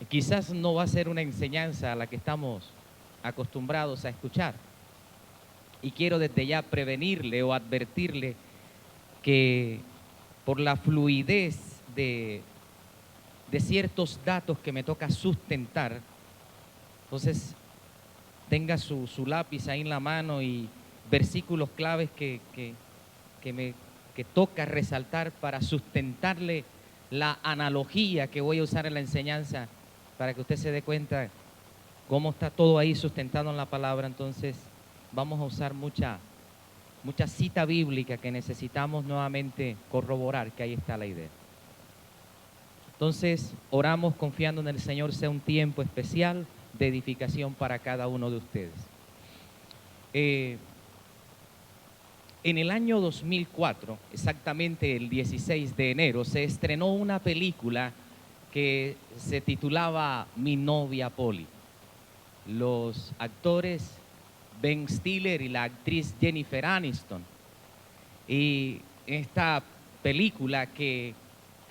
Quizás no va a ser una enseñanza a la que estamos acostumbrados a escuchar. Y quiero desde ya prevenirle o advertirle que por la fluidez de ciertos datos que me toca sustentar, entonces tenga su lápiz ahí en la mano y versículos claves que toca resaltar para sustentarle la analogía que voy a usar en la enseñanza, para que usted se dé cuenta cómo está todo ahí sustentado en la palabra. Entonces vamos a usar mucha cita bíblica que necesitamos nuevamente corroborar que ahí está la idea. Entonces oramos confiando en el Señor, sea un tiempo especial de edificación para cada uno de ustedes. En el año 2004, exactamente el 16 de enero, se estrenó una película que se titulaba Mi novia Polly. Los actores Ben Stiller y la actriz Jennifer Aniston. Y esta película, que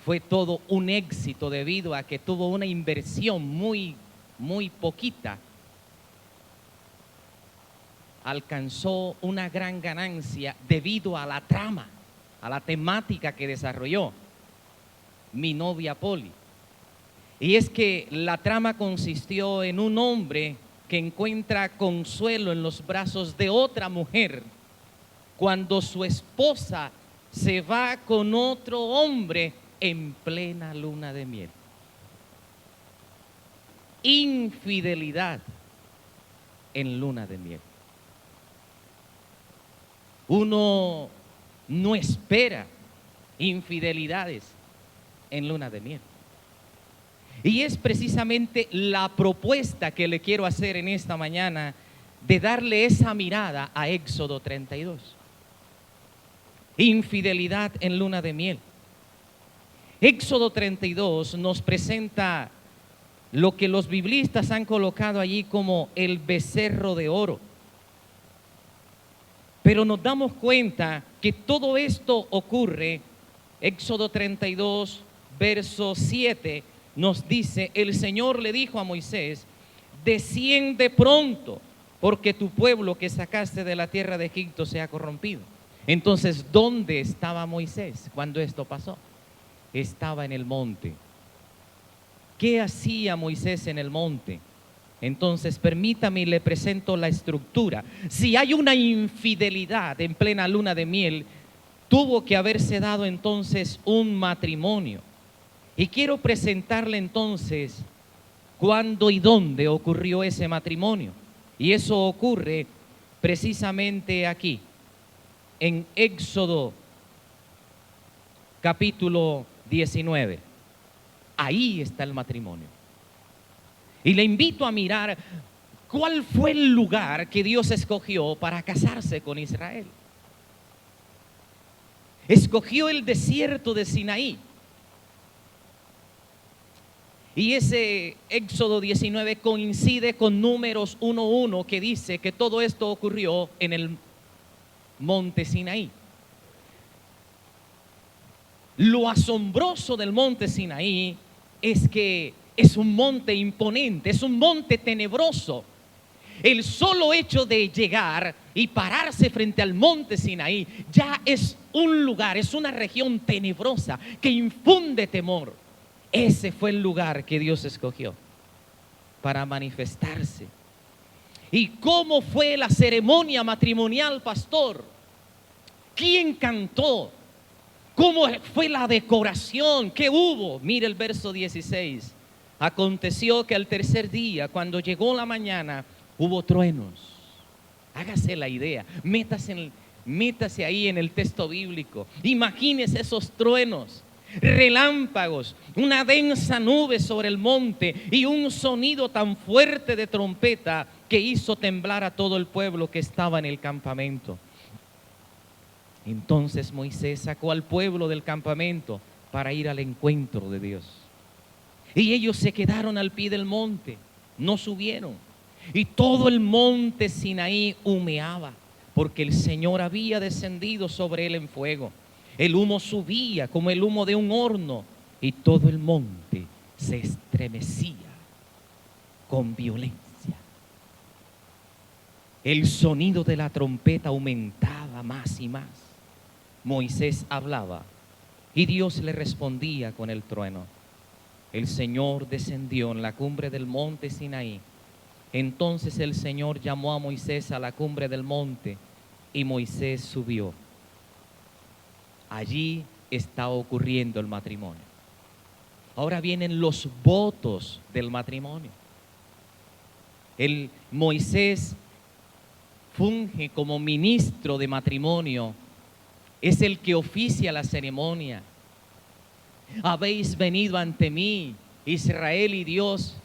fue todo un éxito debido a que tuvo una inversión muy poquita, alcanzó una gran ganancia debido a la trama, a la temática que desarrolló Mi novia Polly. Y es que la trama consistió en un hombre que encuentra consuelo en los brazos de otra mujer cuando su esposa se va con otro hombre en plena luna de miel. Infidelidad en luna de miel. Uno no espera infidelidades en luna de miel. Y es precisamente la propuesta que le quiero hacer en esta mañana, de darle esa mirada a Éxodo 32. Infidelidad en luna de miel. Éxodo 32 nos presenta lo que los biblistas han colocado allí como el becerro de oro. Pero nos damos cuenta que todo esto ocurre. Éxodo 32, verso 7, nos dice: el Señor le dijo a Moisés: desciende pronto, porque tu pueblo que sacaste de la tierra de Egipto se ha corrompido. Entonces, ¿dónde estaba Moisés cuando esto pasó? Estaba en el monte. ¿Qué hacía Moisés en el monte? Entonces, permítame y le presento la estructura. Si hay una infidelidad en plena luna de miel, tuvo que haberse dado entonces un matrimonio. Y quiero presentarle entonces cuándo y dónde ocurrió ese matrimonio. Y eso ocurre precisamente aquí, en Éxodo capítulo 19. Ahí está el matrimonio. Y le invito a mirar cuál fue el lugar que Dios escogió para casarse con Israel. Escogió el desierto de Sinaí. Y ese Éxodo 19 coincide con Números 1:1, que dice que todo esto ocurrió en el monte Sinaí. Lo asombroso del monte Sinaí es que es un monte imponente, es un monte tenebroso. El solo hecho de llegar y pararse frente al monte Sinaí ya es un lugar, es una región tenebrosa que infunde temor. Ese fue el lugar que Dios escogió para manifestarse. ¿Y cómo fue la ceremonia matrimonial, pastor? ¿Quién cantó? ¿Cómo fue la decoración? ¿Qué hubo? Mire el verso 16. Aconteció que al tercer día, cuando llegó la mañana, hubo truenos. Hágase la idea, métase ahí en el texto bíblico. Imagínese esos truenos, relámpagos, una densa nube sobre el monte y un sonido tan fuerte de trompeta que hizo temblar a todo el pueblo que estaba en el campamento. Entonces Moisés sacó al pueblo del campamento para ir al encuentro de Dios. Y ellos se quedaron al pie del monte, no subieron. Y todo el monte Sinaí humeaba, porque el Señor había descendido sobre él en fuego. El humo subía como el humo de un horno, y todo el monte se estremecía con violencia. El sonido de la trompeta aumentaba más y más. Moisés hablaba y Dios le respondía con el trueno. El Señor descendió en la cumbre del monte Sinaí. Entonces el Señor llamó a Moisés a la cumbre del monte y Moisés subió. Allí está ocurriendo el matrimonio. Ahora vienen los votos del matrimonio. El Moisés funge como ministro de matrimonio, es el que oficia la ceremonia. Habéis venido ante mí, Israel y Dios,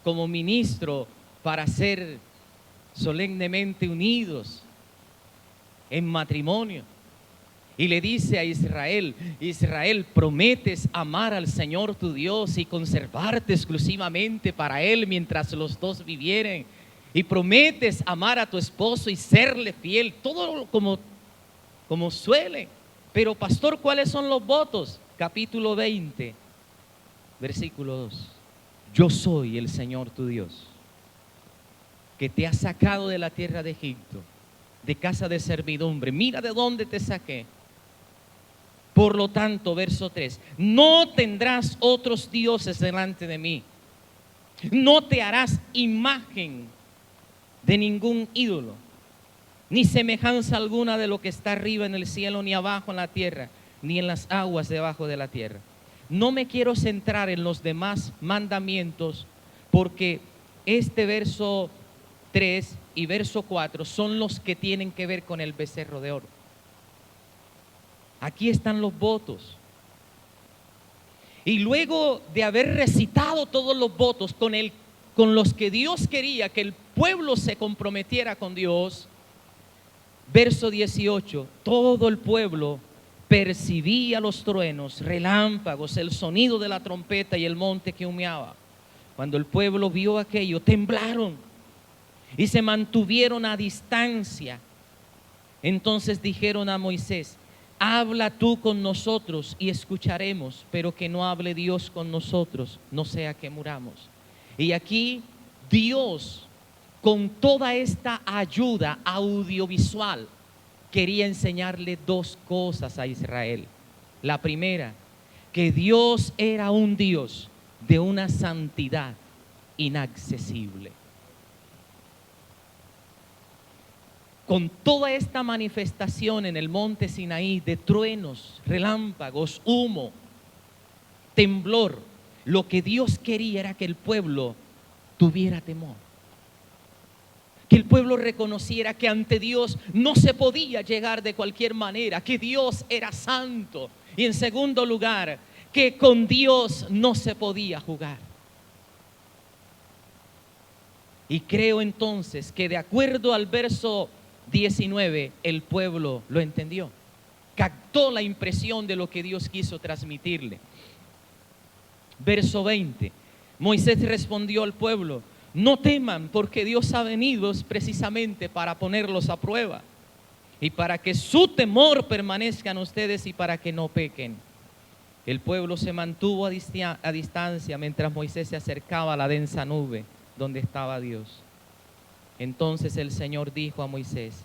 como ministro para ser solemnemente unidos en matrimonio. Y le dice a Israel: Israel, prometes amar al Señor tu Dios y conservarte exclusivamente para Él mientras los dos vivieren. Y prometes amar a tu esposo y serle fiel, todo como suele. Pero pastor, ¿cuáles son los votos? Capítulo 20, versículo 2. Yo soy el Señor tu Dios, que te ha sacado de la tierra de Egipto, de casa de servidumbre. Mira de dónde te saqué. Por lo tanto, verso 3, no tendrás otros dioses delante de mí. No te harás imagen de ningún ídolo, ni semejanza alguna de lo que está arriba en el cielo, ni abajo en la tierra, ni en las aguas debajo de la tierra. No me quiero centrar en los demás mandamientos, porque este verso 3 y verso 4 son los que tienen que ver con el becerro de oro. Aquí están los votos. Y luego de haber recitado todos los votos con los que Dios quería que el pueblo se comprometiera con Dios, verso 18, todo el pueblo percibía los truenos, relámpagos, el sonido de la trompeta y el monte que humeaba. Cuando el pueblo vio aquello, temblaron y se mantuvieron a distancia. Entonces dijeron a Moisés: habla tú con nosotros y escucharemos, pero que no hable Dios con nosotros, no sea que muramos. Y aquí Dios, con toda esta ayuda audiovisual, quería enseñarle dos cosas a Israel. La primera, que Dios era un Dios de una santidad inaccesible. Con toda esta manifestación en el monte Sinaí de truenos, relámpagos, humo, temblor, lo que Dios quería era que el pueblo tuviera temor. Que el pueblo reconociera que ante Dios no se podía llegar de cualquier manera, que Dios era santo. Y en segundo lugar, que con Dios no se podía jugar. Y creo entonces que de acuerdo al verso 19, el pueblo lo entendió. Captó la impresión de lo que Dios quiso transmitirle. Verso 20, Moisés respondió al pueblo: no teman, porque Dios ha venido precisamente para ponerlos a prueba y para que su temor permanezca en ustedes y para que no pequen. El pueblo se mantuvo a distancia mientras Moisés se acercaba a la densa nube donde estaba Dios. Entonces el Señor dijo a Moisés: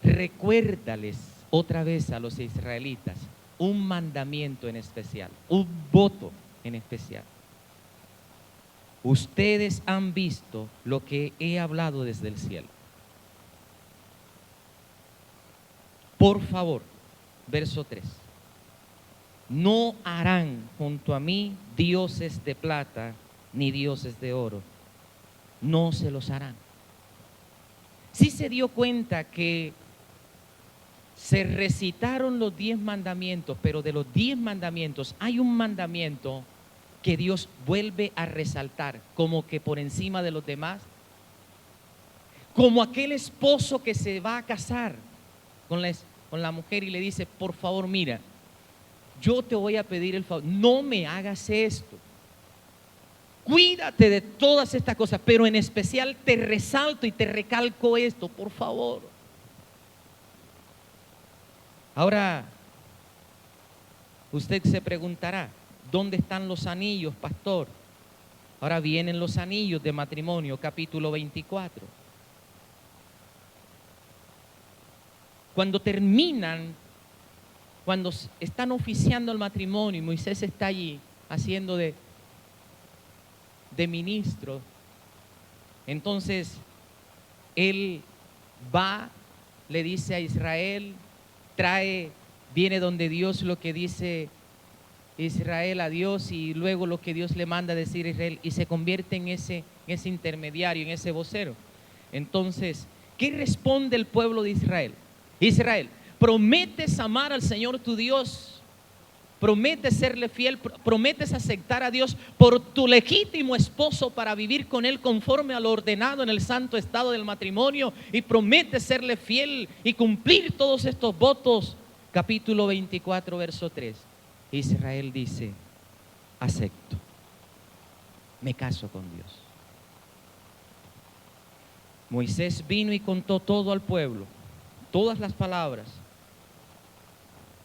recuérdales otra vez a los israelitas un mandamiento en especial, un voto en especial. Ustedes han visto lo que he hablado desde el cielo. Por favor, verso 3. No harán junto a mí dioses de plata ni dioses de oro. No se los harán. Sí se dio cuenta que se recitaron los 10 mandamientos, pero de los 10 mandamientos hay un mandamiento que Dios vuelve a resaltar como que por encima de los demás, como aquel esposo que se va a casar con la mujer y le dice: por favor, mira, yo te voy a pedir el favor, no me hagas esto, cuídate de todas estas cosas, pero en especial te resalto y te recalco esto, por favor. Ahora, usted se preguntará: ¿dónde están los anillos, pastor? Ahora vienen los anillos de matrimonio, capítulo 24. Cuando terminan, cuando están oficiando el matrimonio y Moisés está allí haciendo de ministro, entonces él va, le dice a Israel, viene donde Dios lo que dice Israel a Dios y luego lo que Dios le manda decir a Israel y se convierte en ese intermediario, en ese vocero. Entonces, ¿qué responde el pueblo de Israel? Israel, ¿prometes amar al Señor tu Dios? ¿Prometes serle fiel? ¿Prometes aceptar a Dios por tu legítimo esposo para vivir con él conforme a lo ordenado en el santo estado del matrimonio? ¿Y prometes serle fiel y cumplir todos estos votos? Capítulo 24, verso 3. Israel dice, acepto, me caso con Dios. Moisés vino y contó todo al pueblo, todas las palabras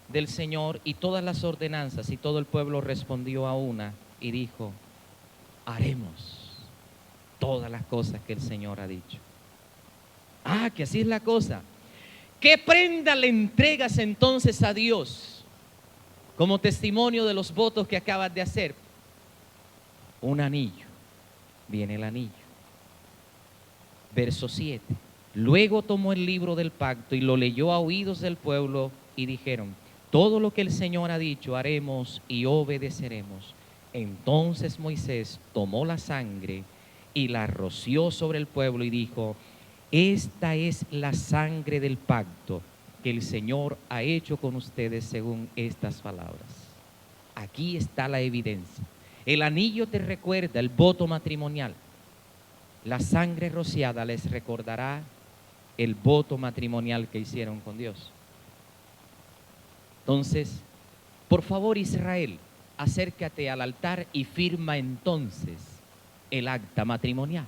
del Señor y todas las ordenanzas, y todo el pueblo respondió a una y dijo, haremos todas las cosas que el Señor ha dicho. Ah, que así es la cosa. ¿Qué prenda le entregas entonces a Dios como testimonio de los votos que acabas de hacer? Un anillo. Viene el anillo. Verso 7. Luego tomó el libro del pacto y lo leyó a oídos del pueblo y dijeron, todo lo que el Señor ha dicho haremos y obedeceremos. Entonces Moisés tomó la sangre y la roció sobre el pueblo y dijo, esta es la sangre del pacto que el Señor ha hecho con ustedes según estas palabras. Aquí está la evidencia. El anillo te recuerda el voto matrimonial. La sangre rociada les recordará el voto matrimonial que hicieron con Dios. Entonces, por favor, Israel, acércate al altar y firma entonces el acta matrimonial.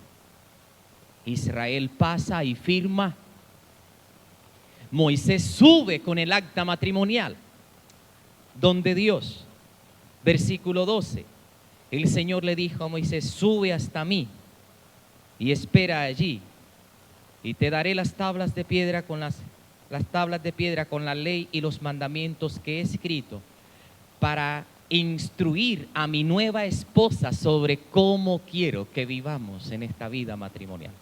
Israel pasa y firma. Moisés sube con el acta matrimonial, donde Dios, versículo 12, el Señor le dijo a Moisés, sube hasta mí y espera allí, y te daré las tablas de piedra con las tablas de piedra con la ley y los mandamientos que he escrito, para instruir a mi nueva esposa sobre cómo quiero que vivamos en esta vida matrimonial.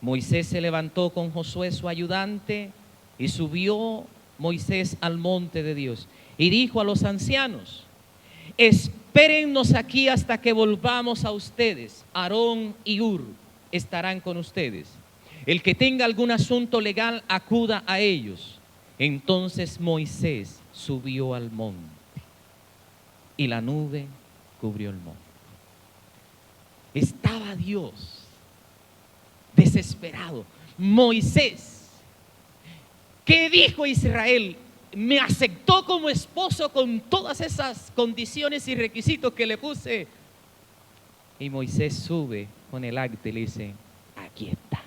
Moisés se levantó con Josué su ayudante y subió Moisés al monte de Dios y dijo a los ancianos, espérennos aquí hasta que volvamos a ustedes. Aarón y Hur estarán con ustedes. El que tenga algún asunto legal acuda a ellos. Entonces Moisés subió al monte y la nube cubrió el monte. Estaba Dios desesperado. Moisés, ¿qué dijo Israel? Me aceptó como esposo con todas esas condiciones y requisitos que le puse. Y Moisés sube con el acta y le dice, aquí está,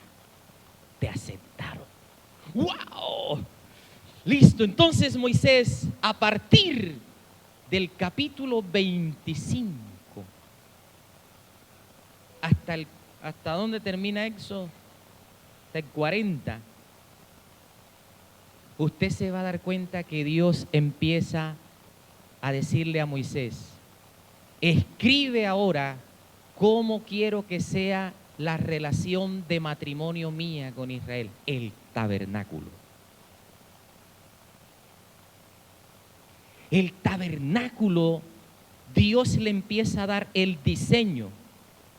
te aceptaron. ¡Wow! Listo, entonces Moisés, a partir del capítulo 25 ¿hasta dónde termina Éxodo? Hasta el 40. Usted se va a dar cuenta que Dios empieza a decirle a Moisés, escribe ahora cómo quiero que sea la relación de matrimonio mía con Israel, el tabernáculo. El tabernáculo, Dios le empieza a dar el diseño.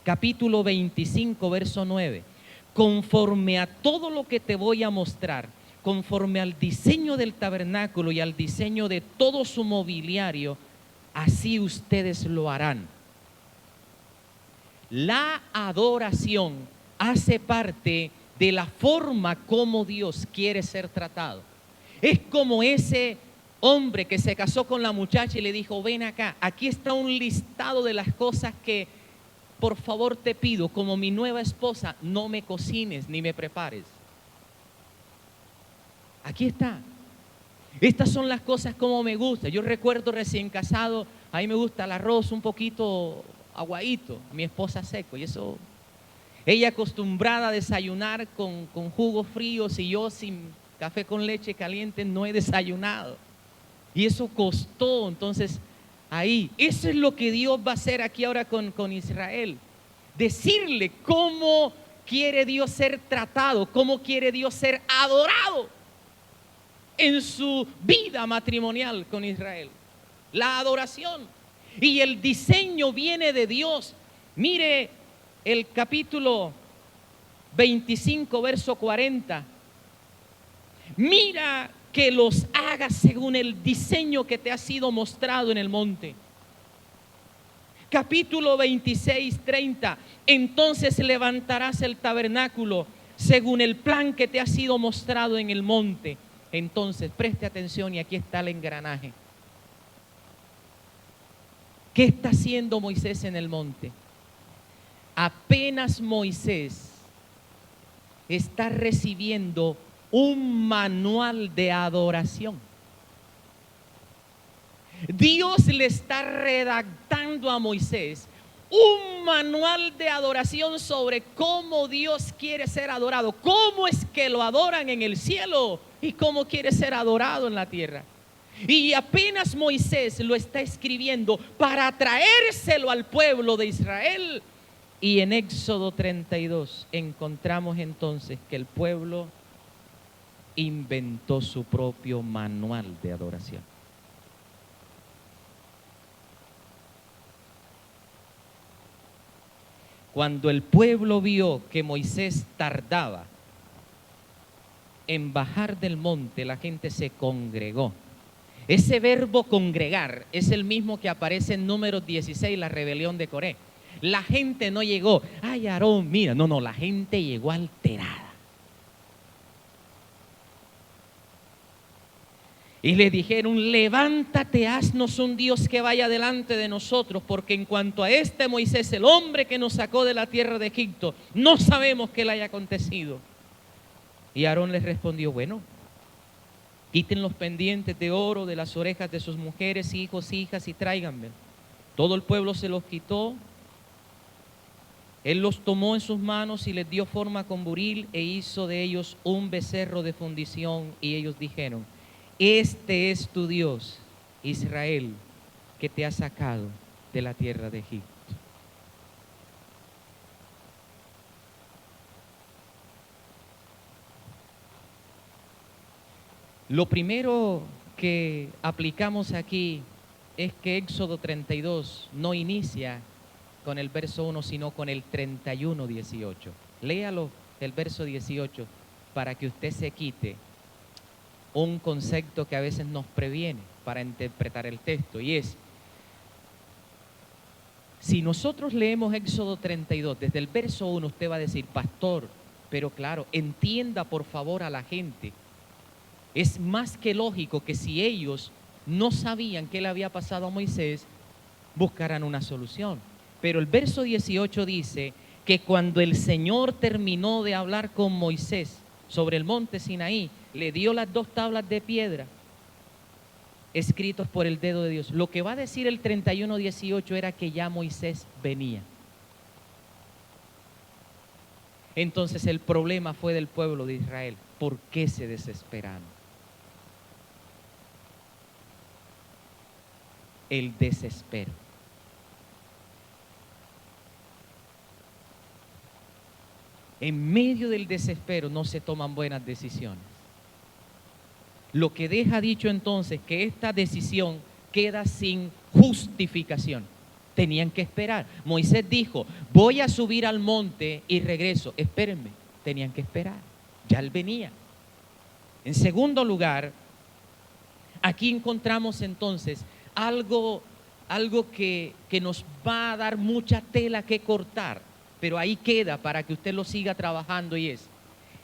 Capítulo 25, verso 9. Conforme a todo lo que te voy a mostrar, conforme al diseño del tabernáculo y al diseño de todo su mobiliario, así ustedes lo harán. La adoración hace parte de la forma como Dios quiere ser tratado. Es como ese hombre que se casó con la muchacha y le dijo, ven acá, aquí está un listado de las cosas que por favor te pido, como mi nueva esposa, no me cocines ni me prepares. Aquí está. Estas son las cosas como me gusta. Yo recuerdo recién casado, a mí me gusta el arroz un poquito aguadito, a mi esposa seco, y eso, ella acostumbrada a desayunar con jugos fríos y yo sin café con leche caliente no he desayunado. Y eso costó, entonces ahí, eso es lo que Dios va a hacer aquí ahora con Israel. Decirle cómo quiere Dios ser tratado, cómo quiere Dios ser adorado en su vida matrimonial con Israel. La adoración y el diseño viene de Dios. Mire el capítulo 25, verso 40. Mira que los hagas según el diseño que te ha sido mostrado en el monte. Capítulo 26, 30. Entonces levantarás el tabernáculo según el plan que te ha sido mostrado en el monte. Entonces, preste atención y aquí está el engranaje. ¿Qué está haciendo Moisés en el monte? Apenas Moisés está recibiendo un manual de adoración. Dios le está redactando a Moisés un manual de adoración sobre cómo Dios quiere ser adorado, cómo es que lo adoran en el cielo y cómo quiere ser adorado en la tierra. Y apenas Moisés lo está escribiendo para traérselo al pueblo de Israel. Y en Éxodo 32 encontramos entonces que el pueblo inventó su propio manual de adoración. Cuando el pueblo vio que Moisés tardaba en bajar del monte, la gente se congregó. Ese verbo congregar es el mismo que aparece en Números 16, la rebelión de Coré. La gente no llegó, ay Aarón, mira, no, la gente llegó alterada. Y le dijeron, levántate, haznos un Dios que vaya delante de nosotros, porque en cuanto a este Moisés, el hombre que nos sacó de la tierra de Egipto, no sabemos qué le haya acontecido. Y Aarón les respondió, bueno, quiten los pendientes de oro de las orejas de sus mujeres, hijos, hijas y tráiganme. Todo el pueblo se los quitó. Él los tomó en sus manos y les dio forma con buril e hizo de ellos un becerro de fundición. Y ellos dijeron, este es tu Dios, Israel, que te ha sacado de la tierra de Egipto. Lo primero que aplicamos aquí es que Éxodo 32 no inicia con el verso 1, sino con el 31, 18. Léalo el verso 18 para que usted se quite un concepto que a veces nos previene para interpretar el texto, y es, si nosotros leemos Éxodo 32 desde el verso 1, usted va a decir, pastor, pero claro, entienda por favor a la gente. Es más que lógico que si ellos no sabían qué le había pasado a Moisés, buscaran una solución. Pero el verso 18 dice que cuando el Señor terminó de hablar con Moisés sobre el monte Sinaí, le dio las 2 tablas de piedra escritos por el dedo de Dios. Lo que va a decir el 31:18 era que ya Moisés venía. Entonces el problema fue del pueblo de Israel. ¿Por qué se desesperaron? El desespero. En medio del desespero no se toman buenas decisiones. Lo que deja dicho entonces que esta decisión queda sin justificación. Tenían que esperar. Moisés dijo, voy a subir al monte y regreso. Espérenme, tenían que esperar. Ya él venía. En segundo lugar, aquí encontramos entonces algo que nos va a dar mucha tela que cortar, pero ahí queda para que usted lo siga trabajando, y es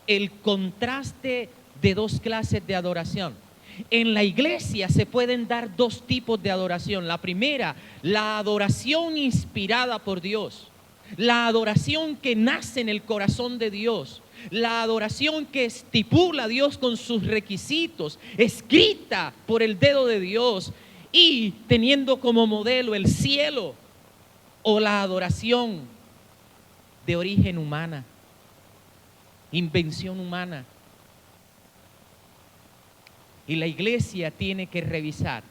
el contraste de 2 clases de adoración. En la iglesia se pueden dar 2 tipos de adoración. La primera, la adoración inspirada por Dios. La adoración que nace en el corazón de Dios, la adoración que estipula a Dios con sus requisitos, escrita por el dedo de Dios y teniendo como modelo el cielo, o la adoración de origen humana, invención humana. Y la iglesia tiene que revisar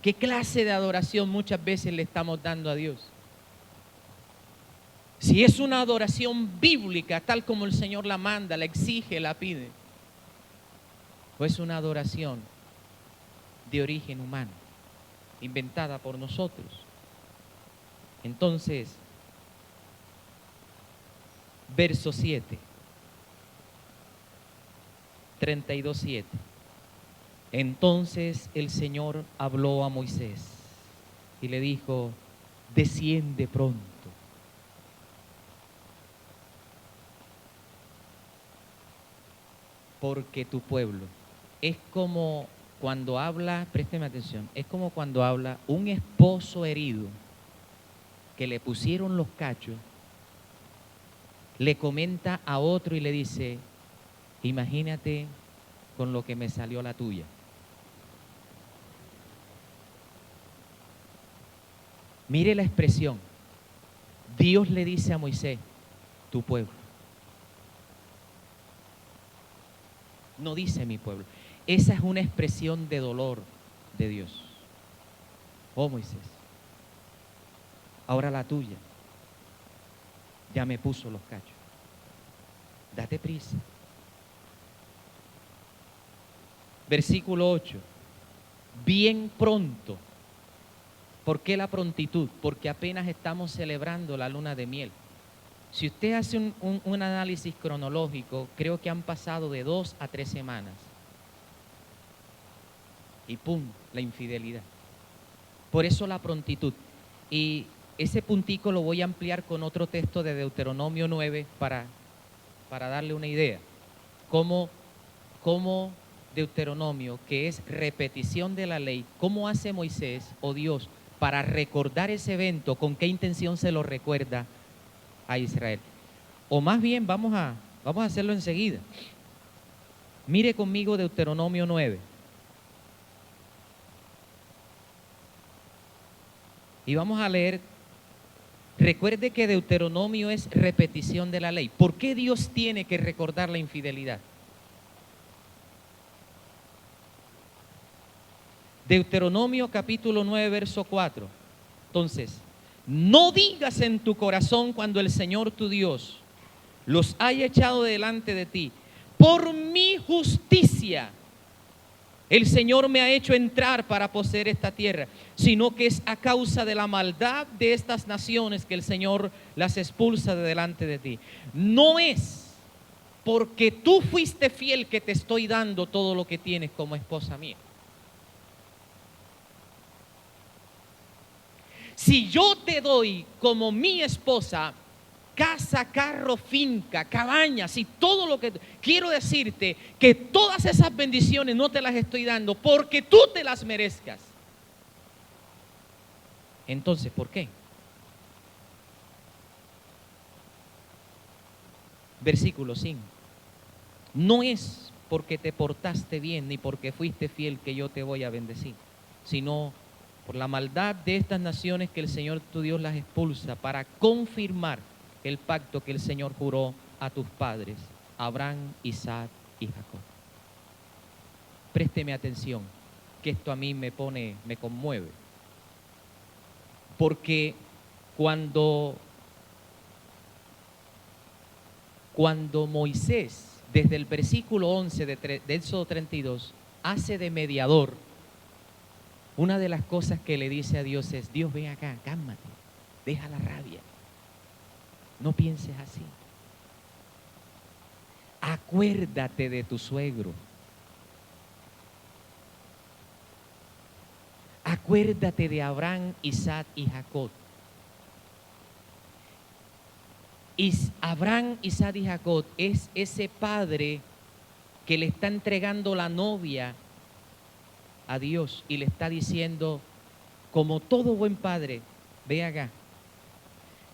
qué clase de adoración muchas veces le estamos dando a Dios. Si es una adoración bíblica, tal como el Señor la manda, la exige, la pide, o es una adoración de origen humano, inventada por nosotros. Entonces, verso 7, 32:7. Entonces el Señor habló a Moisés y le dijo: desciende pronto, porque tu pueblo es como cuando habla, présteme atención, es como cuando habla un esposo herido que le pusieron los cachos, le comenta a otro y le dice: imagínate con lo que me salió la tuya. Mire la expresión. Dios le dice a Moisés: tu pueblo. No dice mi pueblo. Esa es una expresión de dolor de Dios. Oh Moisés, ahora la tuya ya me puso los cachos. Date prisa. Versículo 8. Bien pronto. ¿Por qué la prontitud? Porque apenas estamos celebrando la luna de miel. Si usted hace un análisis cronológico, creo que han pasado de 2 a 3 semanas. Y ¡pum!, la infidelidad. Por eso la prontitud. Y ese puntico lo voy a ampliar con otro texto de Deuteronomio 9 para darle una idea. Cómo Deuteronomio, que es repetición de la ley, cómo hace Moisés o Dios para recordar ese evento, con qué intención se lo recuerda a Israel. O más bien, vamos a hacerlo enseguida. Mire conmigo Deuteronomio 9. Y vamos a leer. Recuerde que Deuteronomio es repetición de la ley. ¿Por qué Dios tiene que recordar la infidelidad? Deuteronomio capítulo 9, verso 4. Entonces, no digas en tu corazón cuando el Señor tu Dios los haya echado delante de ti: por mi justicia el Señor me ha hecho entrar para poseer esta tierra, sino que es a causa de la maldad de estas naciones que el Señor las expulsa de delante de ti. No es porque tú fuiste fiel que te estoy dando todo lo que tienes como esposa mía. Si yo te doy como mi esposa casa, carro, finca, cabañas y todo lo que... Quiero decirte que todas esas bendiciones no te las estoy dando porque tú te las merezcas. Entonces, ¿por qué? Versículo 5. No es porque te portaste bien ni porque fuiste fiel que yo te voy a bendecir, sino por la maldad de estas naciones que el Señor tu Dios las expulsa, para confirmar el pacto que el Señor juró a tus padres, Abraham, Isaac y Jacob. Présteme atención, que esto a mí me conmueve. Porque cuando Moisés, desde el versículo 11 de Éxodo 32, hace de mediador, una de las cosas que le dice a Dios es: Dios, ven acá, cálmate, deja la rabia, no pienses así. Acuérdate de tu suegro. Acuérdate de Abraham, Isaac y Jacob. Abraham, Isaac y Jacob es ese padre que le está entregando la novia a Dios y le está diciendo, como todo buen padre: ve acá,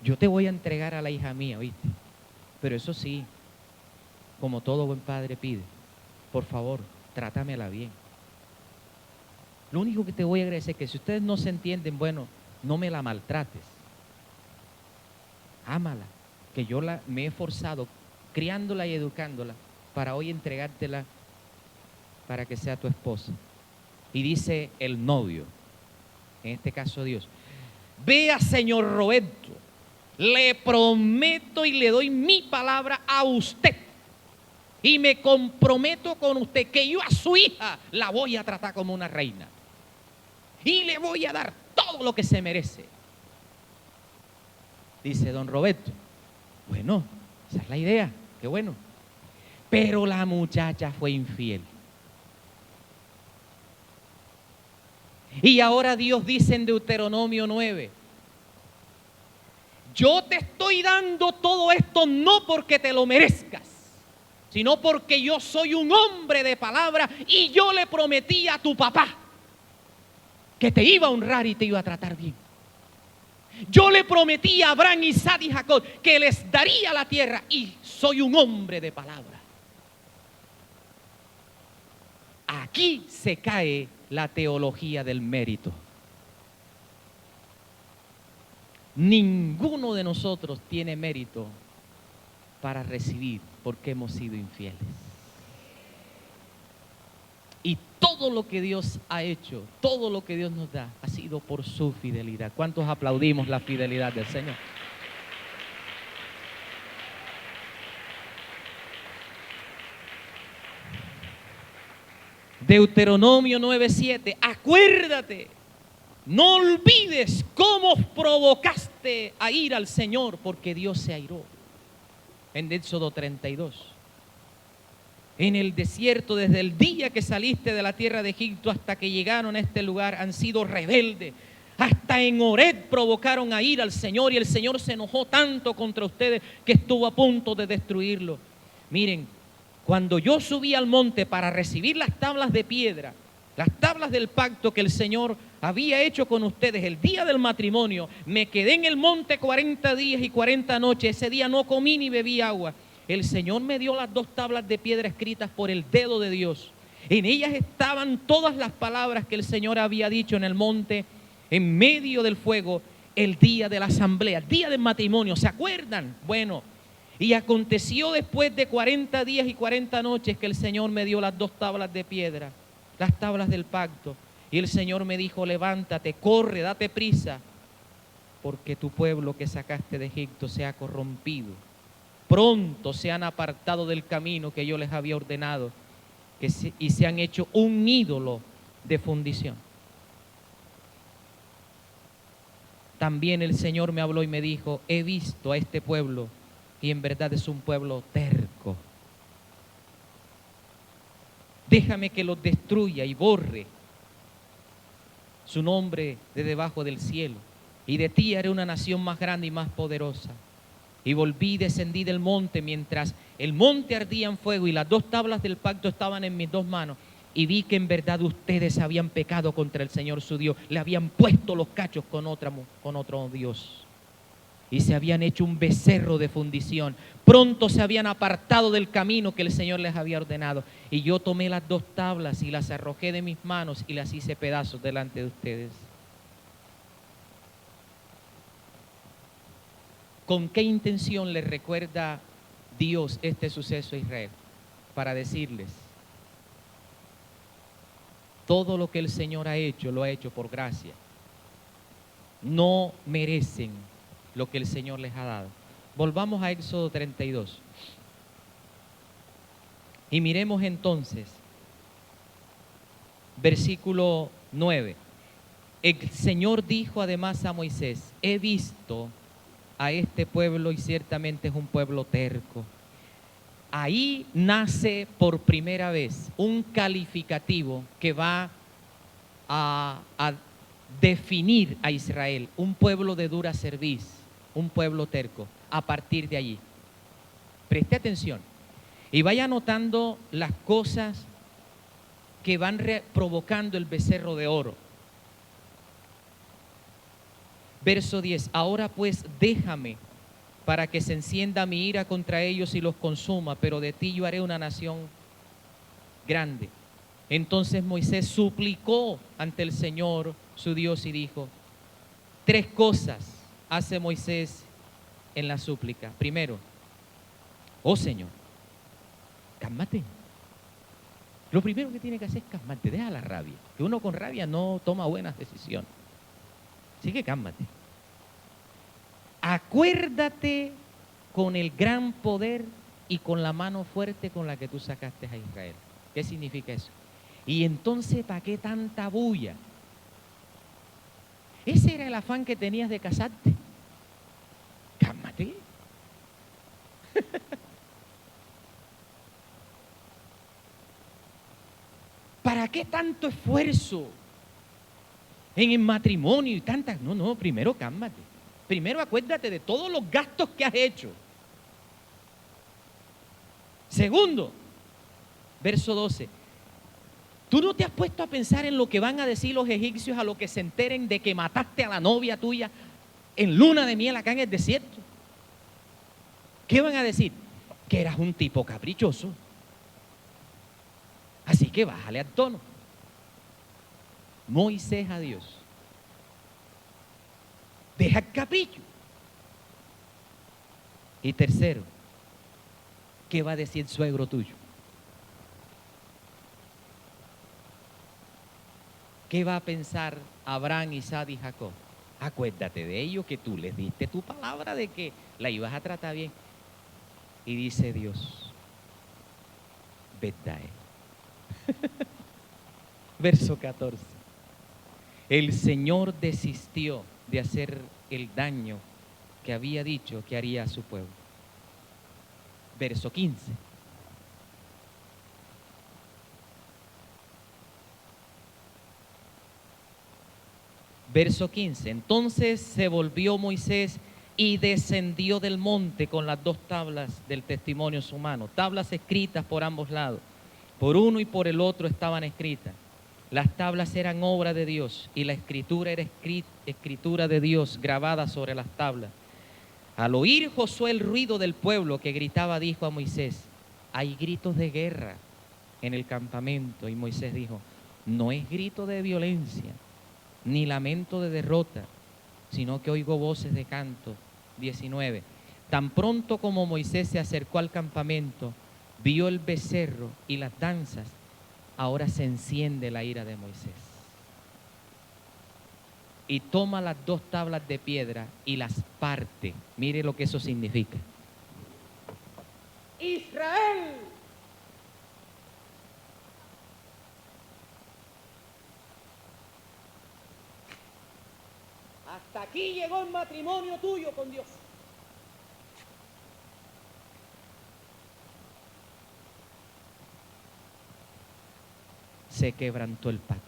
yo te voy a entregar a la hija mía, ¿oíste? Pero eso sí, como todo buen padre pide, por favor, trátamela bien. Lo único que te voy a agradecer es que si ustedes no se entienden, bueno, no me la maltrates. Ámala, que yo me he esforzado criándola y educándola para hoy entregártela para que sea tu esposa. Y dice el novio, en este caso Dios, vea, señor Roberto, le prometo y le doy mi palabra a usted y me comprometo con usted que yo a su hija la voy a tratar como una reina y le voy a dar todo lo que se merece. Dice don Roberto, bueno, esa es la idea, qué bueno. Pero la muchacha fue infiel. Y ahora Dios dice en Deuteronomio 9, yo te estoy dando todo esto no porque te lo merezcas, sino porque yo soy un hombre de palabra y yo le prometí a tu papá que te iba a honrar y te iba a tratar bien. Yo le prometí a Abraham, Isaac y Jacob que les daría la tierra y soy un hombre de palabra. Aquí se cae la teología del mérito. Ninguno de nosotros tiene mérito para recibir porque hemos sido infieles. Y todo lo que Dios ha hecho, todo lo que Dios nos da, ha sido por su fidelidad. ¿Cuántos aplaudimos la fidelidad del Señor? Deuteronomio 9:7, acuérdate, no olvides cómo provocaste a ir al Señor, porque Dios se airó. En Éxodo 32. En el desierto, desde el día que saliste de la tierra de Egipto hasta que llegaron a este lugar, han sido rebeldes. Hasta en Horeb provocaron a ir al Señor y el Señor se enojó tanto contra ustedes que estuvo a punto de destruirlo. Miren, cuando yo subí al monte para recibir las tablas de piedra, las tablas del pacto que el Señor había hecho con ustedes el día del matrimonio, me quedé en el monte 40 días y 40 noches. Ese día no comí ni bebí agua. El Señor me dio las 2 tablas de piedra escritas por el dedo de Dios. En ellas estaban todas las palabras que el Señor había dicho en el monte, en medio del fuego, el día de la asamblea, el día del matrimonio. ¿Se acuerdan? Bueno, y aconteció después de 40 días y 40 noches que el Señor me dio las 2 tablas de piedra, las tablas del pacto. Y el Señor me dijo, levántate, corre, date prisa, porque tu pueblo que sacaste de Egipto se ha corrompido. Pronto se han apartado del camino que yo les había ordenado y se han hecho un ídolo de fundición. También el Señor me habló y me dijo, he visto a este pueblo y en verdad es un pueblo terco. Déjame que los destruya y borre su nombre de debajo del cielo. Y de ti haré una nación más grande y más poderosa. Y volví y descendí del monte mientras el monte ardía en fuego y las 2 tablas del pacto estaban en mis 2 manos. Y vi que en verdad ustedes habían pecado contra el Señor su Dios. Le habían puesto los cachos con otro Dios. Y se habían hecho un becerro de fundición. Pronto se habían apartado del camino que el Señor les había ordenado. Y yo tomé las 2 tablas y las arrojé de mis manos y las hice pedazos delante de ustedes. ¿Con qué intención le recuerda Dios este suceso a Israel? Para decirles, todo lo que el Señor ha hecho, lo ha hecho por gracia. No merecen lo que el Señor les ha dado. Volvamos a Éxodo 32. Y miremos entonces, versículo 9. El Señor dijo además a Moisés, he visto a este pueblo y ciertamente es un pueblo terco. Ahí nace por primera vez un calificativo que va a definir a Israel, un pueblo de dura cerviz, un pueblo terco, a partir de allí. Preste atención y vaya notando las cosas que van provocando el becerro de oro. Verso 10, ahora pues déjame para que se encienda mi ira contra ellos y los consuma, pero de ti yo haré una nación grande. Entonces Moisés suplicó ante el Señor su Dios y dijo, tres cosas hace Moisés en la súplica. Primero, oh Señor, cálmate. Lo primero que tiene que hacer es calmarte, deja la rabia, que uno con rabia no toma buenas decisiones. Así que cálmate. Acuérdate con el gran poder y con la mano fuerte con la que tú sacaste a Israel. ¿Qué significa eso? Y entonces, ¿para qué tanta bulla? Ese era el afán que tenías de casarte. Cálmate. ¿Para qué tanto esfuerzo en el matrimonio y tantas? No, primero cálmate. Primero acuérdate de todos los gastos que has hecho. Segundo, verso 12. ¿Tú no te has puesto a pensar en lo que van a decir los egipcios a lo que se enteren de que mataste a la novia tuya en luna de miel acá en el desierto? ¿Qué van a decir? Que eras un tipo caprichoso. Así que bájale al tono. Moisés a Dios. Deja el capricho. Y tercero, ¿qué va a decir el suegro tuyo? ¿Qué va a pensar Abraham, Isaac y Jacob? Acuérdate de ellos, que tú les diste tu palabra de que la ibas a tratar bien. Y dice Dios, verdad es. Verso 14. El Señor desistió de hacer el daño que había dicho que haría a su pueblo. Verso 15. Verso 15. Entonces se volvió Moisés y descendió del monte con las dos tablas del testimonio en su mano, tablas escritas por ambos lados, por uno y por el otro estaban escritas. Las tablas eran obra de Dios y la escritura era escritura de Dios grabada sobre las tablas. Al oír Josué el ruido del pueblo que gritaba, dijo a Moisés, hay gritos de guerra en el campamento. Y Moisés dijo, no es grito de violencia, ni lamento de derrota, sino que oigo voces de canto. 19. Tan pronto como Moisés se acercó al campamento, vio el becerro y las danzas. Ahora se enciende la ira de Moisés. Y toma las dos tablas de piedra y las parte. Mire lo que eso significa. Israel, hasta aquí llegó el matrimonio tuyo con Dios. Se quebrantó el pacto.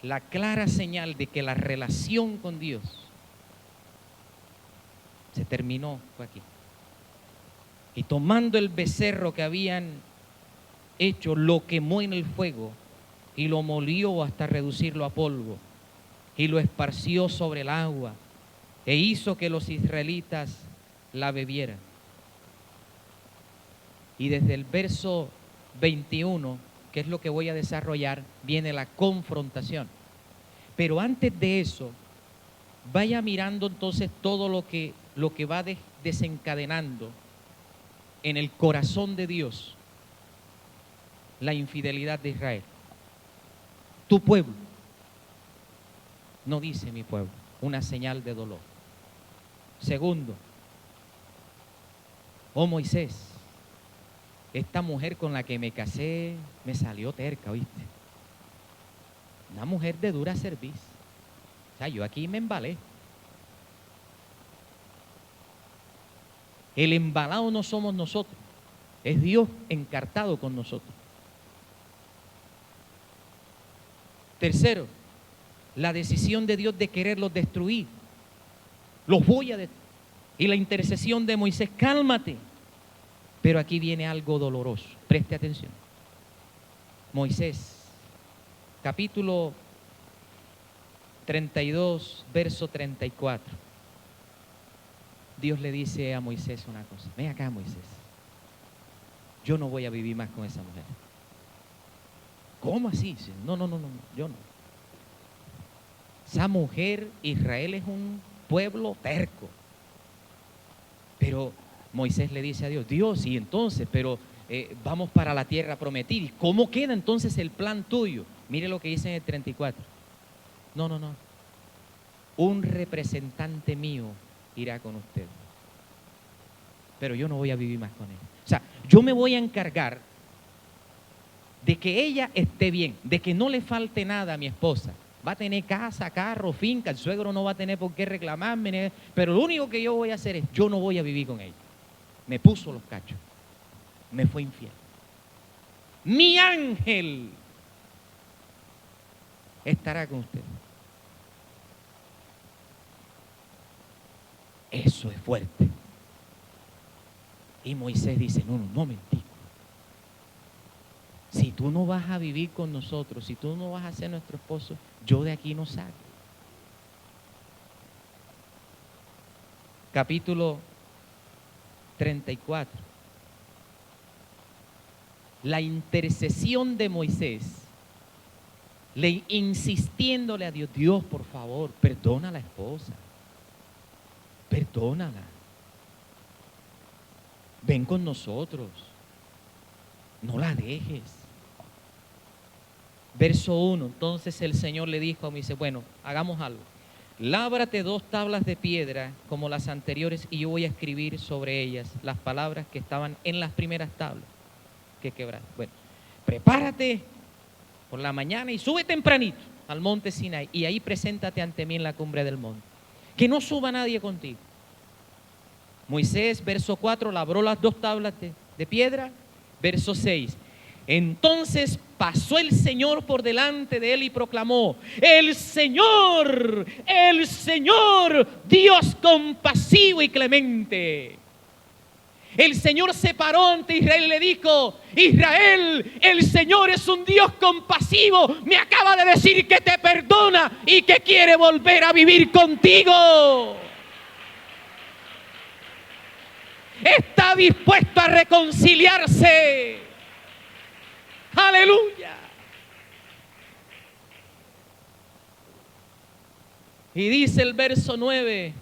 La clara señal de que la relación con Dios se terminó fue aquí. Y tomando el becerro que habían hecho, lo quemó en el fuego y lo molió hasta reducirlo a polvo y lo esparció sobre el agua e hizo que los israelitas la bebieran. Y desde el verso 21, que es lo que voy a desarrollar, viene la confrontación. Pero antes de eso, vaya mirando entonces todo lo que va desencadenando en el corazón de Dios la infidelidad de Israel. Tu pueblo, no dice mi pueblo, una señal de dolor. Segundo, oh Moisés, esta mujer con la que me casé me salió terca, ¿oíste? Una mujer de dura cerviz. O sea, yo aquí me embalé. El embalado no somos nosotros, es Dios encartado con nosotros. Tercero, la decisión de Dios de quererlos destruir. Los voy a destruir. Y la intercesión de Moisés, cálmate. Pero aquí viene algo doloroso, preste atención. Moisés, capítulo 32, verso 34. Dios le dice a Moisés una cosa. Ven acá, Moisés. Yo no voy a vivir más con esa mujer. ¿Cómo así? No, yo no. Esa mujer, Israel es un pueblo terco. Pero Moisés le dice a Dios, Dios, y entonces, pero vamos para la tierra prometida. ¿Y cómo queda entonces el plan tuyo? Mire lo que dice en el 34. No. Un representante mío irá con usted. Pero yo no voy a vivir más con él. O sea, yo me voy a encargar de que ella esté bien, de que no le falte nada a mi esposa. Va a tener casa, carro, finca, el suegro no va a tener por qué reclamarme, pero lo único que yo voy a hacer es, yo no voy a vivir con ella. Me puso los cachos, me fue infiel. Mi ángel estará con usted. Eso es fuerte. Y Moisés dice, no mentí. Si tú no vas a vivir con nosotros, si tú no vas a ser nuestro esposo, yo de aquí no salgo. Capítulo 34. La intercesión de Moisés, insistiéndole a Dios, Dios, por favor, perdona a la esposa. Perdónala. Ven con nosotros. No la dejes. Verso 1, entonces el Señor le dijo a Moisés, bueno, hagamos algo. Lábrate 2 tablas de piedra como las anteriores y yo voy a escribir sobre ellas las palabras que estaban en las primeras tablas que quebraste. Bueno, prepárate por la mañana y sube tempranito al monte Sinaí y ahí preséntate ante mí en la cumbre del monte. Que no suba nadie contigo. Moisés, verso 4, labró las 2 tablas de piedra. Verso 6. Entonces pasó el Señor por delante de él y proclamó, el Señor, Dios compasivo y clemente. El Señor se paró ante Israel y le dijo, Israel, el Señor es un Dios compasivo. Me acaba de decir que te perdona y que quiere volver a vivir contigo. Está dispuesto a reconciliarse. Aleluya. Y dice el verso 9,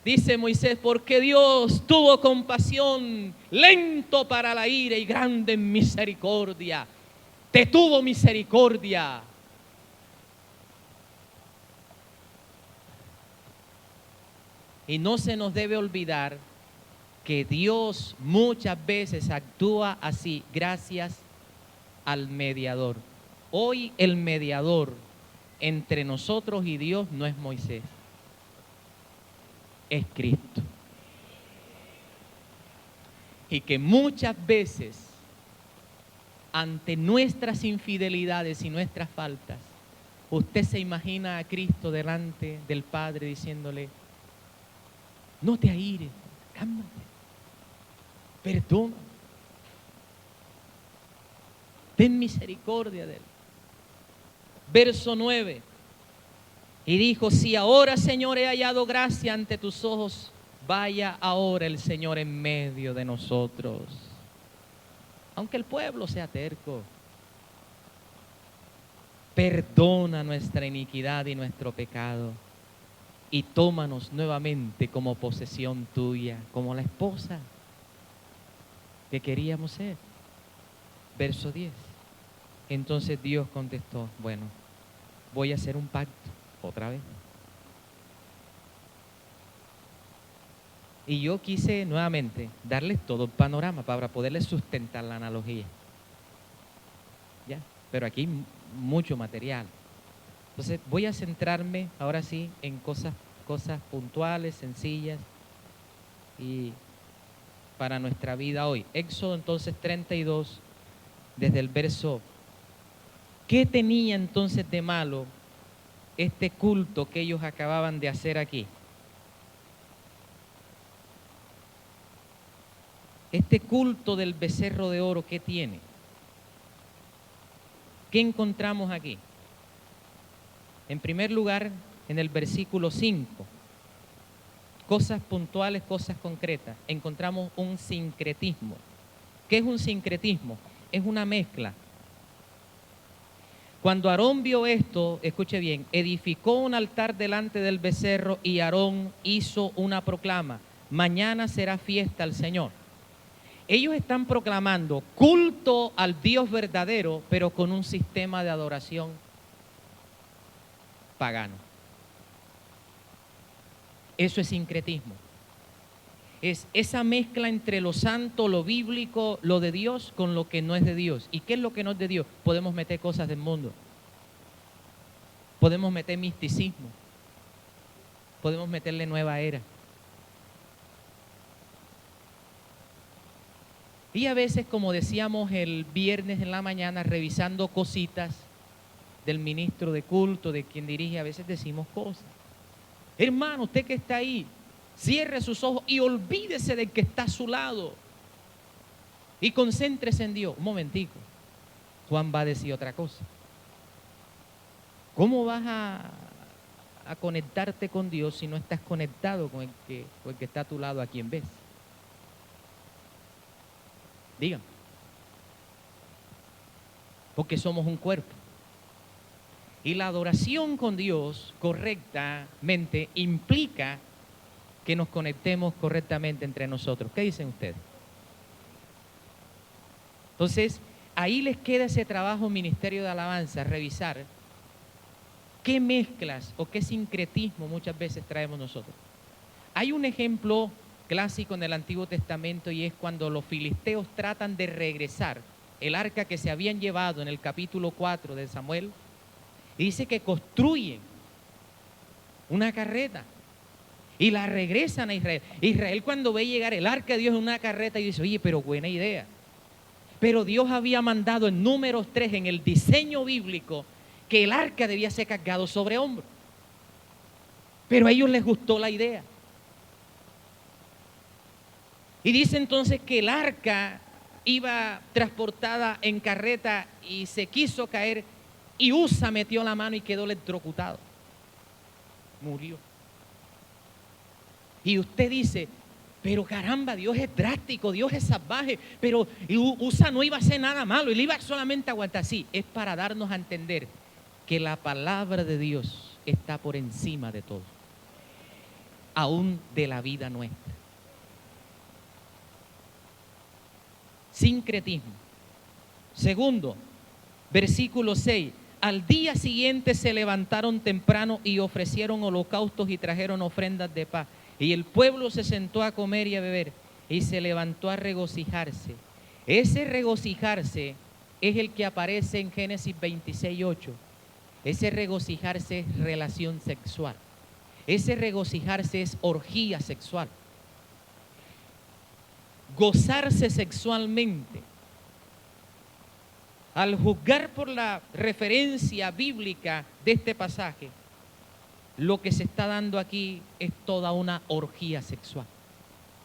dice Moisés, porque Dios tuvo compasión, lento para la ira y grande en misericordia. Te tuvo misericordia. Y no se nos debe olvidar que Dios muchas veces actúa así gracias al mediador. Hoy el mediador entre nosotros y Dios no es Moisés, es Cristo. Y que muchas veces ante nuestras infidelidades y nuestras faltas, usted se imagina a Cristo delante del Padre diciéndole, no te aires, cálmate, perdona, ten misericordia de él. Verso 9. Y dijo, si ahora, Señor, he hallado gracia ante tus ojos, vaya ahora el Señor en medio de nosotros. Aunque el pueblo sea terco, perdona nuestra iniquidad y nuestro pecado y tómanos nuevamente como posesión tuya, como la esposa que queríamos ser. Verso 10. Entonces Dios contestó, bueno, voy a hacer un pacto otra vez. Y yo quise nuevamente darles todo el panorama para poderles sustentar la analogía. ¿Ya? Pero aquí hay mucho material. Entonces voy a centrarme ahora sí en cosas puntuales, sencillas y para nuestra vida hoy. Éxodo entonces 32, desde el verso. ¿Qué tenía entonces de malo este culto que ellos acababan de hacer aquí? Este culto del becerro de oro, ¿qué tiene? ¿Qué encontramos aquí? En primer lugar, en el versículo 5, cosas puntuales, cosas concretas, encontramos un sincretismo. ¿Qué es un sincretismo? Es una mezcla. Cuando Aarón vio esto, escuche bien, edificó un altar delante del becerro y Aarón hizo una proclama: mañana será fiesta al Señor. Ellos están proclamando culto al Dios verdadero, pero con un sistema de adoración pagano. Eso es sincretismo. Es esa mezcla entre lo santo, lo bíblico, lo de Dios con lo que no es de Dios. ¿Y qué es lo que no es de Dios? Podemos meter cosas del mundo. Podemos meter misticismo. Podemos meterle nueva era. Y a veces, como decíamos el viernes en la mañana, revisando cositas del ministro de culto, de quien dirige, a veces decimos cosas. Hermano, usted que está ahí, cierre sus ojos y olvídese del que está a su lado. Y concéntrese en Dios. Un momentico. Juan va a decir otra cosa. ¿Cómo vas a conectarte con Dios si no estás conectado con el que está a tu lado, a quien ves? Dígame. Porque somos un cuerpo. Y la adoración con Dios correctamente implica que nos conectemos correctamente entre nosotros. ¿Qué dicen ustedes? Entonces, ahí les queda ese trabajo, ministerio de alabanza, revisar qué mezclas o qué sincretismo muchas veces traemos nosotros. Hay un ejemplo clásico en el Antiguo Testamento y es cuando los filisteos tratan de regresar el arca que se habían llevado en el capítulo 4 de Samuel. Y dice que construyen una carreta y la regresan a Israel. Israel, cuando ve llegar el arca de Dios en una carreta, y dice: oye, pero buena idea. Pero Dios había mandado en Números 3, en el diseño bíblico, que el arca debía ser cargado sobre hombros. Pero a ellos les gustó la idea. Y dice entonces que el arca iba transportada en carreta y se quiso caer, y Usa metió la mano y quedó electrocutado. Murió. Y usted dice: pero caramba, Dios es drástico, Dios es salvaje, pero Usa no iba a hacer nada malo, él iba solamente a aguantar. Sí, es para darnos a entender que la palabra de Dios está por encima de todo, aún de la vida nuestra. Sincretismo. Segundo, versículo 6. Al día siguiente se levantaron temprano y ofrecieron holocaustos y trajeron ofrendas de paz. Y el pueblo se sentó a comer y a beber y se levantó a regocijarse. Ese regocijarse es el que aparece en Génesis 26:8. Ese regocijarse es relación sexual. Ese regocijarse es orgía sexual. Gozarse sexualmente. Al juzgar por la referencia bíblica de este pasaje, lo que se está dando aquí es toda una orgía sexual.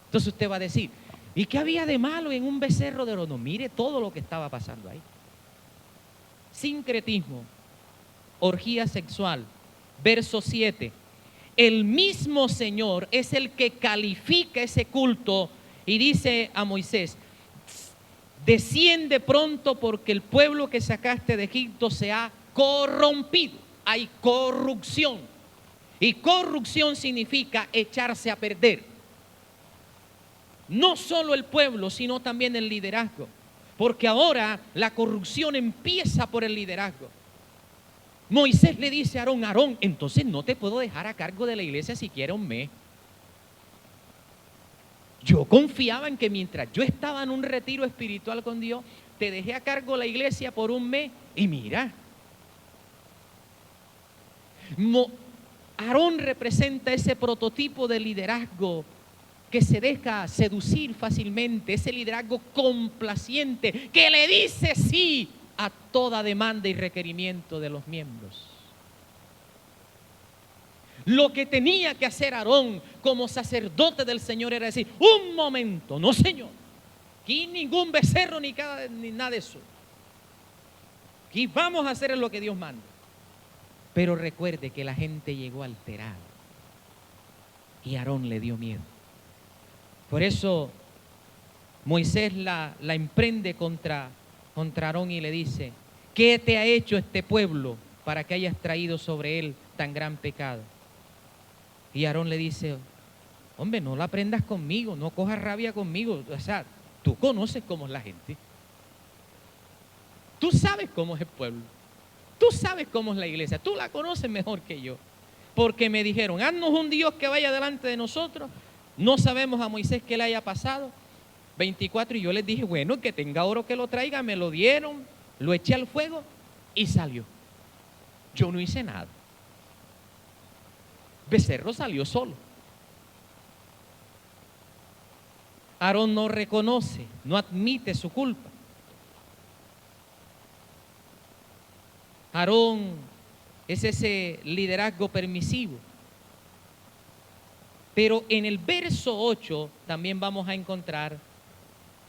Entonces usted va a decir: ¿y qué había de malo en un becerro de oro? No, mire todo lo que estaba pasando ahí. Sincretismo, orgía sexual. Verso 7. El mismo Señor es el que califica ese culto y dice a Moisés: desciende pronto porque el pueblo que sacaste de Egipto se ha corrompido. Hay corrupción. Y corrupción significa echarse a perder. No solo el pueblo, sino también el liderazgo. Porque ahora la corrupción empieza por el liderazgo. Moisés le dice a Aarón: Aarón, entonces no te puedo dejar a cargo de la iglesia siquiera un mes. Yo confiaba en que mientras yo estaba en un retiro espiritual con Dios, te dejé a cargo la iglesia por un mes y mira. Aarón representa ese prototipo de liderazgo que se deja seducir fácilmente, ese liderazgo complaciente que le dice sí a toda demanda y requerimiento de los miembros. Lo que tenía que hacer Aarón como sacerdote del Señor era decir: un momento, no Señor, aquí ningún becerro ni nada de eso. Aquí vamos a hacer lo que Dios manda. Pero recuerde que la gente llegó alterada y Aarón le dio miedo. Por eso Moisés la emprende contra Aarón y le dice: ¿qué te ha hecho este pueblo para que hayas traído sobre él tan gran pecado? Y Aarón le dice: hombre, no la prendas conmigo, no cojas rabia conmigo. O sea, tú conoces cómo es la gente. Tú sabes cómo es el pueblo. Tú sabes cómo es la iglesia. Tú la conoces mejor que yo. Porque me dijeron: haznos un Dios que vaya delante de nosotros. No sabemos a Moisés qué le haya pasado. 24, y yo les dije: bueno, que tenga oro que lo traiga. Me lo dieron, lo eché al fuego y salió. Yo no hice nada. Becerro salió solo. Aarón no reconoce, no admite su culpa. Aarón es ese liderazgo permisivo. Pero en el verso 8 también vamos a encontrar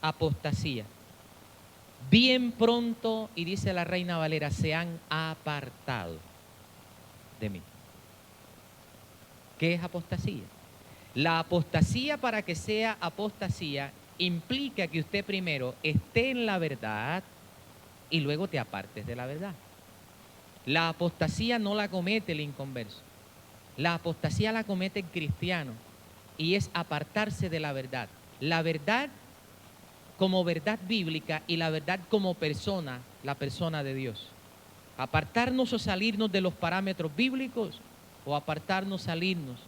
apostasía. Bien pronto, y dice la Reina Valera, se han apartado de mí. ¿Qué es apostasía? La apostasía, para que sea apostasía, implica que usted primero esté en la verdad y luego te apartes de la verdad. La apostasía no la comete el inconverso. La apostasía la comete el cristiano y es apartarse de la verdad. La verdad como verdad bíblica y la verdad como persona, la persona de Dios. Apartarnos o salirnos de los parámetros bíblicos o apartarnos, salirnos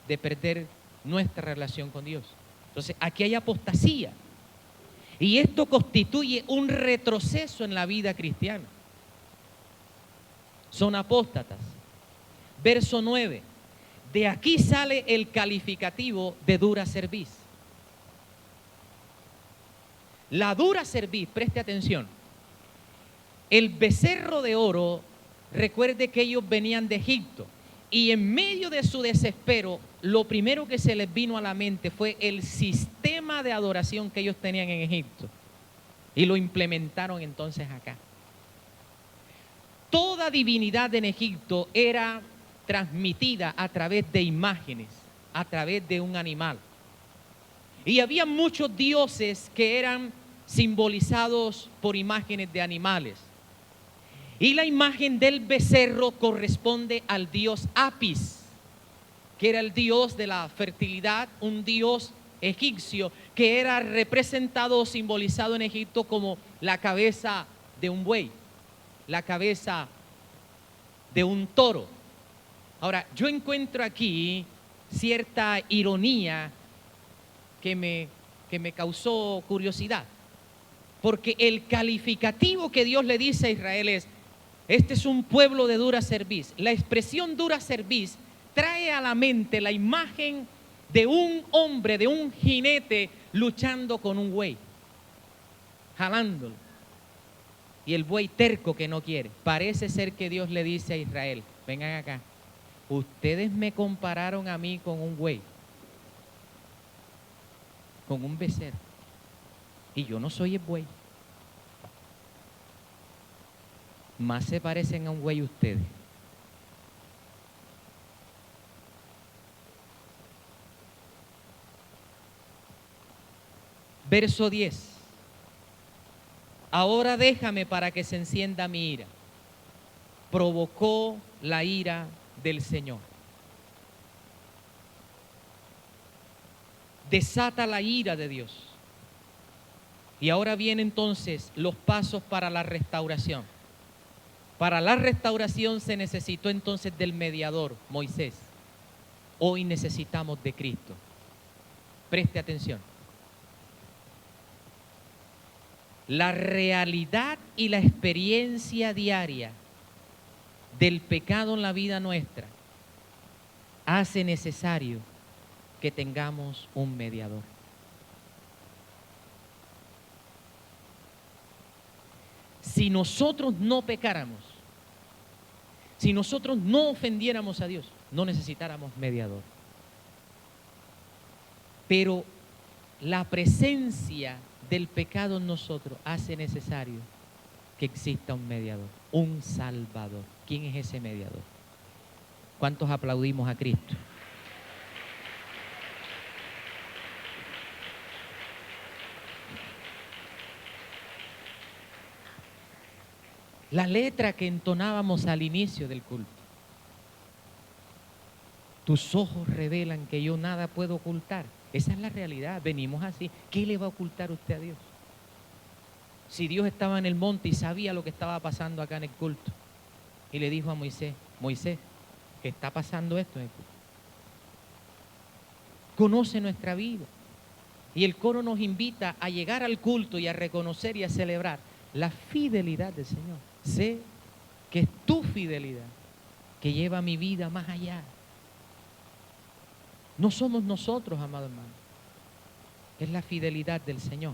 de perder nuestra relación con Dios. Entonces, aquí hay apostasía y esto constituye un retroceso en la vida cristiana. Son apóstatas. Verso 9. De aquí sale el calificativo de dura cerviz. La dura cerviz, preste atención. El becerro de oro, recuerde que ellos venían de Egipto y en medio de su desespero, lo primero que se les vino a la mente fue el sistema de adoración que ellos tenían en Egipto y lo implementaron entonces acá. Toda divinidad en Egipto era transmitida a través de imágenes, a través de un animal. Y había muchos dioses que eran simbolizados por imágenes de animales. Y la imagen del becerro corresponde al dios Apis, que era el dios de la fertilidad, un dios egipcio que era representado o simbolizado en Egipto como la cabeza de un buey, la cabeza de un toro. Ahora, yo encuentro aquí cierta ironía que me causó curiosidad, porque el calificativo que Dios le dice a Israel es: este es un pueblo de dura cerviz. La expresión dura cerviz trae a la mente la imagen de un hombre, de un jinete luchando con un buey, jalándolo, y el buey terco que no quiere. Parece ser que Dios le dice a Israel: vengan acá, ustedes me compararon a mí con un buey, con un becerro, y yo no soy el buey. Más se parecen a un buey ustedes. Verso 10. Ahora déjame para que se encienda mi ira. Provocó la ira del Señor. Desata la ira de Dios. Y ahora vienen entonces los pasos para la restauración. Para la restauración se necesitó entonces del mediador, Moisés. Hoy necesitamos de Cristo. Preste atención. La realidad y la experiencia diaria del pecado en la vida nuestra hace necesario que tengamos un mediador. Si nosotros no pecáramos, si nosotros no ofendiéramos a Dios, no necesitáramos mediador. Pero la presencia del pecado en nosotros hace necesario que exista un mediador, un Salvador. ¿Quién es ese mediador? ¿Cuántos aplaudimos a Cristo? La letra que entonábamos al inicio del culto. Tus ojos revelan que yo nada puedo ocultar. Esa es la realidad, venimos así. ¿Qué le va a ocultar usted a Dios? Si Dios estaba en el monte y sabía lo que estaba pasando acá en el culto, y le dijo a Moisés, Moisés, ¿qué está pasando esto en el culto? Conoce nuestra vida. Y el coro nos invita a llegar al culto y a reconocer y a celebrar la fidelidad del Señor. Sé que es tu fidelidad que lleva mi vida más allá. No somos nosotros, amado hermano. Es la fidelidad del Señor.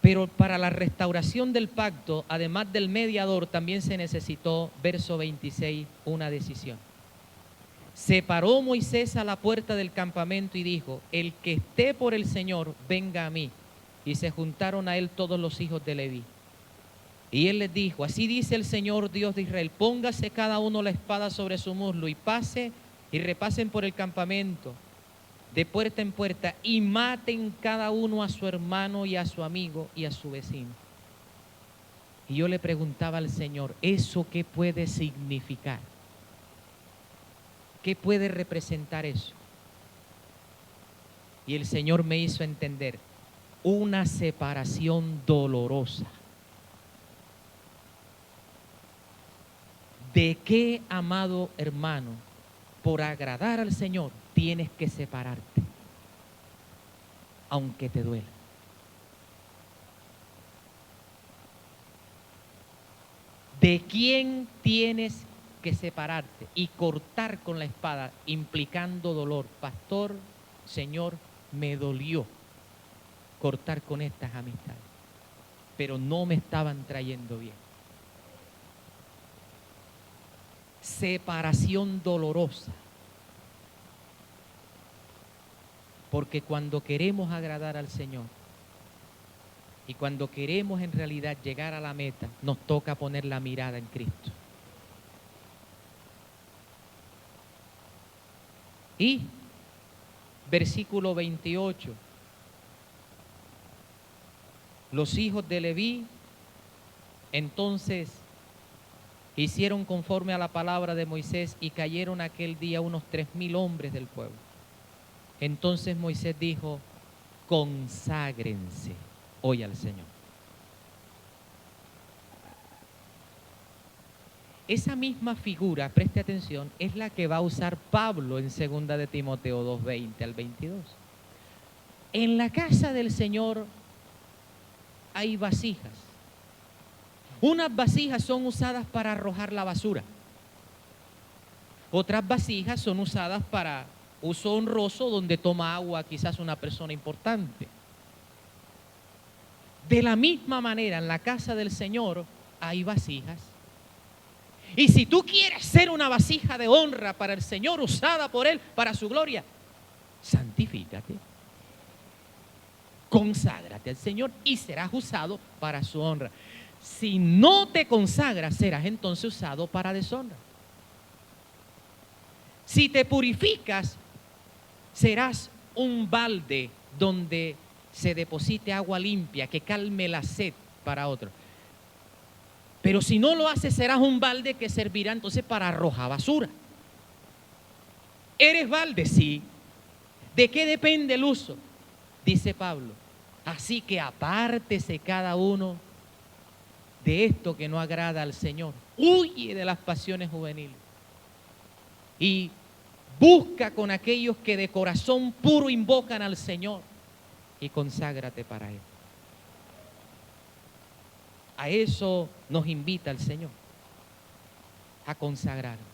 Pero para la restauración del pacto, además del mediador, también se necesitó, verso 26, una decisión. Separó Moisés a la puerta del campamento y dijo, el que esté por el Señor, venga a mí. Y se juntaron a él todos los hijos de Leví. Y él les dijo, así dice el Señor Dios de Israel, póngase cada uno la espada sobre su muslo y pase y repasen por el campamento de puerta en puerta y maten cada uno a su hermano y a su amigo y a su vecino. Y yo le preguntaba al Señor, ¿eso qué puede significar? ¿Qué puede representar eso? Y el Señor me hizo entender una separación dolorosa. ¿De qué, amado hermano, por agradar al Señor tienes que separarte? Aunque te duela. ¿De quién tienes que separarte y cortar con la espada, implicando dolor? Pastor, Señor, me dolió cortar con estas amistades, pero no me estaban trayendo bien. Separación dolorosa. Porque cuando queremos agradar al Señor y cuando queremos en realidad llegar a la meta, nos toca poner la mirada en Cristo. Y versículo 28. Los hijos de Leví entonces hicieron conforme a la palabra de Moisés y cayeron aquel día unos 3,000 hombres del pueblo. Entonces Moisés dijo, conságrense hoy al Señor. Esa misma figura, preste atención, es la que va a usar Pablo en 2 de Timoteo 2:20 al 22. En la casa del Señor hay vasijas. Unas vasijas son usadas para arrojar la basura. Otras vasijas son usadas para uso honroso, donde toma agua quizás una persona importante. De la misma manera, en la casa del Señor hay vasijas. Y si tú quieres ser una vasija de honra para el Señor, usada por Él, para su gloria, santifícate. Conságrate al Señor y serás usado para su honra. Si no te consagras, serás entonces usado para deshonra. Si te purificas, serás un balde donde se deposite agua limpia que calme la sed para otros. Pero si no lo haces, serás un balde que servirá entonces para arrojar basura. ¿Eres balde? Sí. ¿De qué depende el uso? Dice Pablo. Así que apártese cada uno de esto que no agrada al Señor. Huye de las pasiones juveniles. Y busca con aquellos que de corazón puro invocan al Señor. Y conságrate para Él. A eso nos invita el Señor. A consagrarnos.